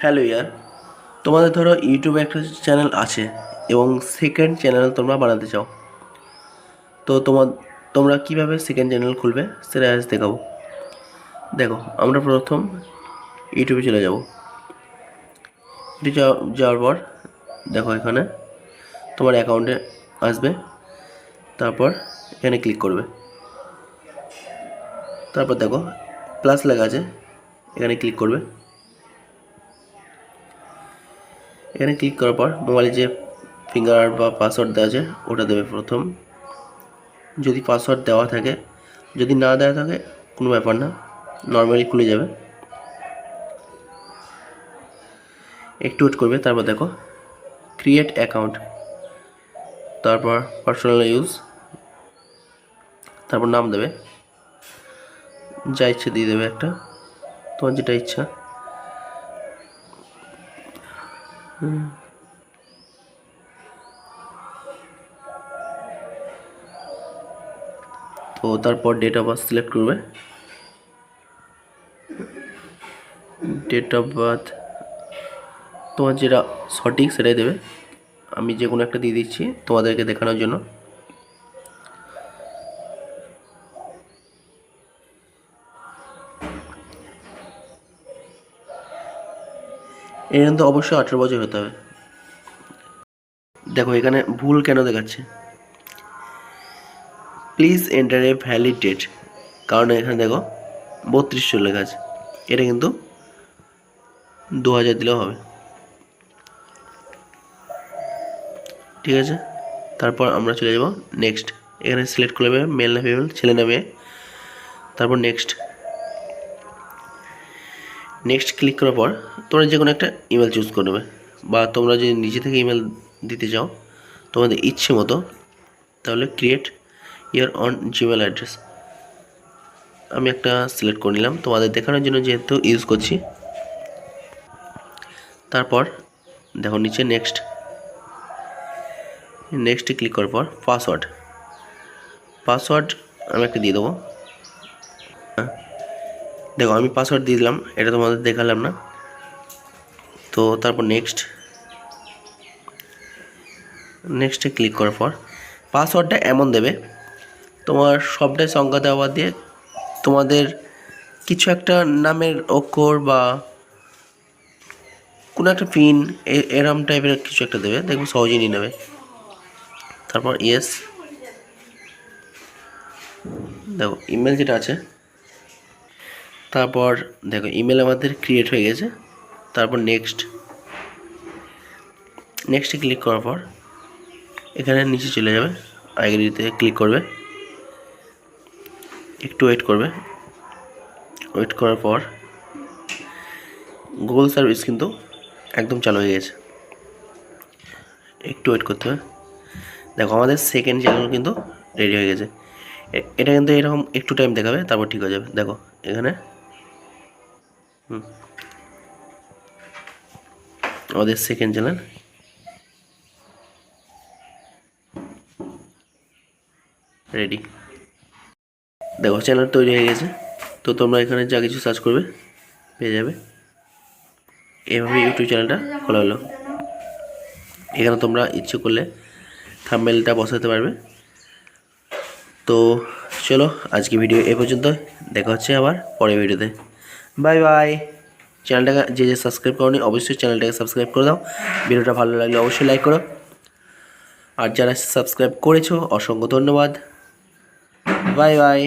Hello ইয়ার, তোমাদের ধরো ইউটিউবে একটা চ্যানেল আছে এবং সেকেন্ড চ্যানেল তোমরা বানাতে চাও। তো তোমরা কীভাবে সেকেন্ড চ্যানেল খুলবে সেটা আজ দেখাবো। দেখো, আমরা প্রথম ইউটিউবে চলে যাব। যাওয়ার পর দেখো এখানে তোমার অ্যাকাউন্টে আসবে, তারপর এখানে ক্লিক করবে। তারপর দেখো প্লাস লেখা আছে, এখানে ক্লিক করবে। এখানে ক্লিক করার পর মোবাইলে যে ফিঙ্গার বা পাসওয়ার্ড দেওয়া আছে ওটা দেবে প্রথম। যদি পাসওয়ার্ড দেওয়া থাকে, যদি না দেওয়া থাকে কোনো ব্যাপার না, নর্মালি খুলে যাবে। একটু ওয়েট করবে। তারপর দেখো ক্রিয়েট অ্যাকাউন্ট, তারপর পার্সোনাল ইউজ, তারপর নাম দেবে, যা ইচ্ছে দিয়ে দেবে একটা, তোমার যেটা ইচ্ছা। তো তারপর ডেট অফ বার্থ সিলেক্ট করবে। ডেট অফ বার্থ তোমার যেটা সঠিক সেটাই দেবে। আমি যে কোনো একটা দিয়ে দিচ্ছি তোমাদেরকে দেখানোর জন্য। এর কিন্তু অবশ্যই 18 বছর হতে হবে। দেখো এখানে ভুল কেন দেখাচ্ছে, please enter a valid date, কারণ এখানে দেখো 32 লেখা আছে। এটা কিন্তু 2000 দিলেও হবে, ঠিক আছে। তারপর আমরা চলে যাব নেক্সট। এখানে সিলেক্ট করে নেবে মেল না ফিমেল, ছেলে না মেয়ে। তারপর নেক্সট ক্লিক করার পর তোমরা যে কোনো একটা ইমেল চুজ করে নেবে, বা তোমরা যদি নিজে থেকে ইমেল দিতে চাও তোমাদের ইচ্ছে মতো, তাহলে create year on Gmail address. আমি একটা সিলেক্ট করে নিলাম তোমাদের দেখানোর জন্য, যেহেতু ইউজ করছি। তারপর দেখো নিচে নেক্সটে ক্লিক করার পর পাসওয়ার্ড আমি একটা দিয়ে দেবো। দেখো আমি পাসওয়ার্ড দিয়ে দিলাম, এটা তোমাদের দেখালাম না। তো তারপর নেক্সটে ক্লিক করার পর পাসওয়ার্ডটা এমন দেবে, তোমার সবটাই সংখ্যা দেওয়া দিয়ে তোমাদের কিছু একটা নামের অক্ষর বা কোনো একটা পিন এরম টাইপের কিছু একটা দেবে, দেখবে সহজেই নিয়ে নেবে। তারপর ইয়েস। দেখো ইমেল যেটা আছে, তারপর দেখো ইমেল আমাদের ক্রিয়েট হয়ে গেছে। তারপর নেক্সটে ক্লিক করার পর এখানে নিচে চলে যাবে, আইডিতে ক্লিক করবে, একটু ওয়েট করার পর গুগল সার্ভিস কিন্তু একদম চালু হয়ে গেছে। একটু ওয়েট করতে হবে। দেখো আমাদের সেকেন্ড চ্যানেল কিন্তু রেডি হয়ে গেছে। এটা কিন্তু এরকম একটু টাইম দেখাবে, তারপর ঠিক হয়ে যাবে। দেখো এখানে আমাদের সেকেন্ড চ্যানেল রেডি। দেখো চ্যানেল তৈরি হয়ে গেছে। তো তোমরা এখানে যা কিছু সার্চ করবে পেয়ে যাবে। এভাবে ইউটিউব চ্যানেলটা খোলা হলো। এখানে তোমরা ইচ্ছে করলে থাম্বনেলটা বসাতে পারবে। তো চলো আজকে ভিডিও এ পর্যন্ত, দেখা হচ্ছে আবার পরের ভিডিওতে। Bye bye. চ্যানেলটাকে যে সাবস্ক্রাইব করোনি অবশ্যই চ্যানেলটাকে সাবস্ক্রাইব করে দাও। ভিডিওটা ভালো লাগলে অবশ্যই লাইক করো, আর যারা সাবস্ক্রাইব করেছো অসংখ্য ধন্যবাদ। Bye bye.